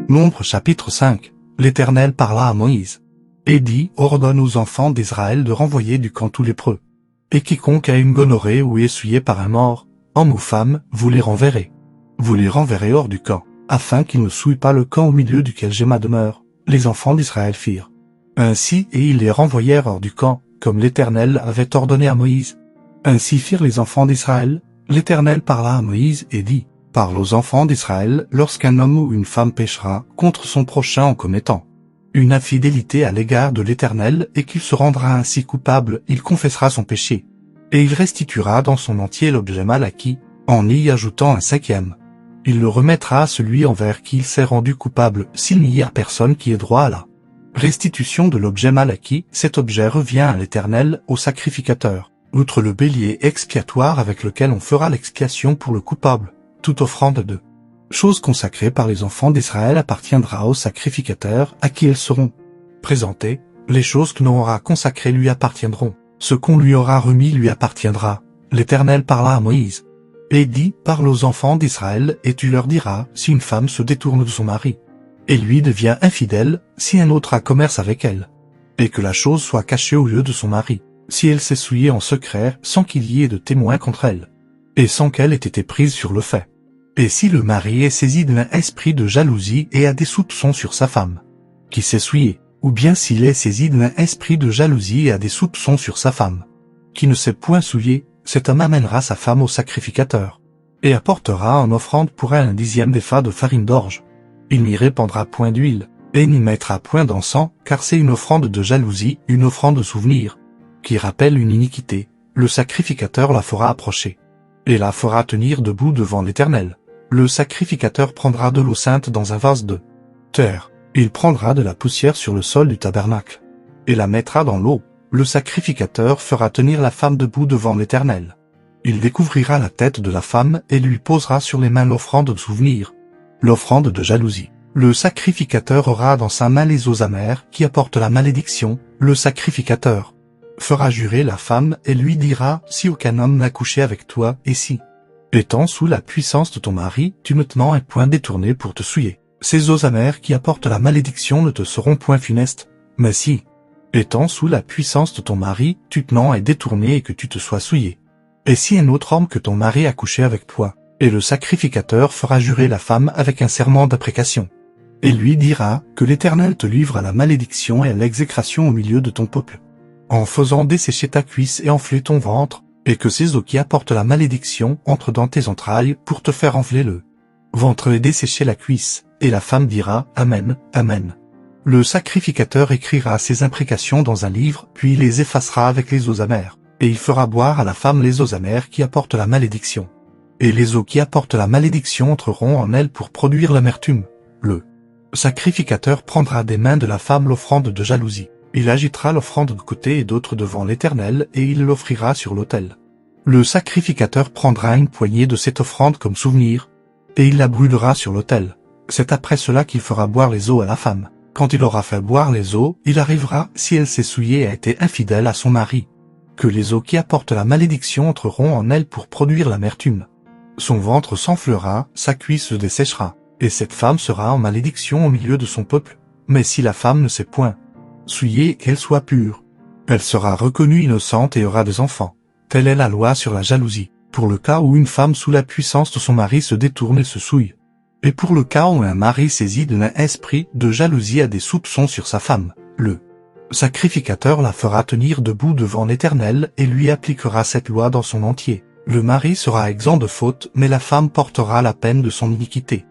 Nombre chapitre 5. L'Éternel parla à Moïse. Et dit, ordonne aux enfants d'Israël de renvoyer du camp tout lépreux. Et quiconque a une gonorrhée ou est essuyé par un mort, homme ou femme, vous les renverrez. Vous les renverrez hors du camp, afin qu'ils ne souillent pas le camp au milieu duquel j'ai ma demeure. Les enfants d'Israël firent ainsi, et ils les renvoyèrent hors du camp, comme l'Éternel avait ordonné à Moïse. Ainsi firent les enfants d'Israël. L'Éternel parla à Moïse et dit, parle aux enfants d'Israël lorsqu'un homme ou une femme péchera contre son prochain en commettant une infidélité à l'égard de l'Éternel et qu'il se rendra ainsi coupable, il confessera son péché. Et il restituera dans son entier l'objet mal acquis, en y ajoutant un cinquième. Il le remettra à celui envers qui il s'est rendu coupable, s'il n'y a personne qui ait droit à la restitution de l'objet mal acquis. Cet objet revient à l'Éternel, au sacrificateur, outre le bélier expiatoire avec lequel on fera l'expiation pour le coupable. Toute offrande de choses consacrées par les enfants d'Israël appartiendra au sacrificateur à qui elles seront présentées. Les choses que l'on aura consacrées lui appartiendront. Ce qu'on lui aura remis lui appartiendra. L'Éternel parla à Moïse et dit, parle aux enfants d'Israël et tu leur diras, si une femme se détourne de son mari et lui devient infidèle, si un autre a commerce avec elle, et que la chose soit cachée au lieu de son mari, si elle s'est souillée en secret sans qu'il y ait de témoin contre elle, et sans qu'elle ait été prise sur le fait. Et si le mari est saisi d'un esprit de jalousie et a des soupçons sur sa femme, qui s'est souillée, ou bien s'il est saisi d'un esprit de jalousie et a des soupçons sur sa femme, qui ne s'est point souillée, cet homme amènera sa femme au sacrificateur, et apportera en offrande pour elle un 10e d'épha de farine d'orge. Il n'y répandra point d'huile, et n'y mettra point d'encens, car c'est une offrande de jalousie, une offrande de souvenir, qui rappelle une iniquité. Le sacrificateur la fera approcher, et la fera tenir debout devant l'Éternel. Le sacrificateur prendra de l'eau sainte dans un vase de terre. Il prendra de la poussière sur le sol du tabernacle, et la mettra dans l'eau. Le sacrificateur fera tenir la femme debout devant l'Éternel. Il découvrira la tête de la femme et lui posera sur les mains l'offrande de souvenir, l'offrande de jalousie. Le sacrificateur aura dans sa main les eaux amères qui apportent la malédiction. Le sacrificateur fera jurer la femme et lui dira, si aucun homme n'a couché avec toi, et si, étant sous la puissance de ton mari, tu ne te mens un point détourné pour te souiller, ces eaux amères qui apportent la malédiction ne te seront point funestes. Mais si, étant sous la puissance de ton mari, tu te mens et détourné et que tu te sois souillé, et si un autre homme que ton mari a couché avec toi, et le sacrificateur fera jurer la femme avec un serment d'imprécation, et lui dira que l'Éternel te livre à la malédiction et à l'exécration au milieu de ton peuple, en faisant dessécher ta cuisse et enfler ton ventre, et que ces eaux qui apportent la malédiction entrent dans tes entrailles pour te faire enfler le ventre et dessécher la cuisse. Et la femme dira, Amen, Amen. Le sacrificateur écrira ces imprécations dans un livre, puis il les effacera avec les eaux amères, et il fera boire à la femme les eaux amères qui apportent la malédiction. Et les eaux qui apportent la malédiction entreront en elle pour produire l'amertume. Le sacrificateur prendra des mains de la femme l'offrande de jalousie. Il agitera l'offrande de côté et d'autre devant l'Éternel et il l'offrira sur l'autel. Le sacrificateur prendra une poignée de cette offrande comme souvenir, et il la brûlera sur l'autel. C'est après cela qu'il fera boire les eaux à la femme. Quand il aura fait boire les eaux, il arrivera, si elle s'est souillée et a été infidèle à son mari, que les eaux qui apportent la malédiction entreront en elle pour produire l'amertume. Son ventre s'enflera, sa cuisse se desséchera, et cette femme sera en malédiction au milieu de son peuple. Mais si la femme ne s'est point souillée et qu'elle soit pure, elle sera reconnue innocente et aura des enfants. Telle est la loi sur la jalousie, pour le cas où une femme sous la puissance de son mari se détourne et se souille, et pour le cas où un mari saisi d'un esprit de jalousie a des soupçons sur sa femme. Le sacrificateur la fera tenir debout devant l'Éternel et lui appliquera cette loi dans son entier. Le mari sera exempt de faute, mais la femme portera la peine de son iniquité.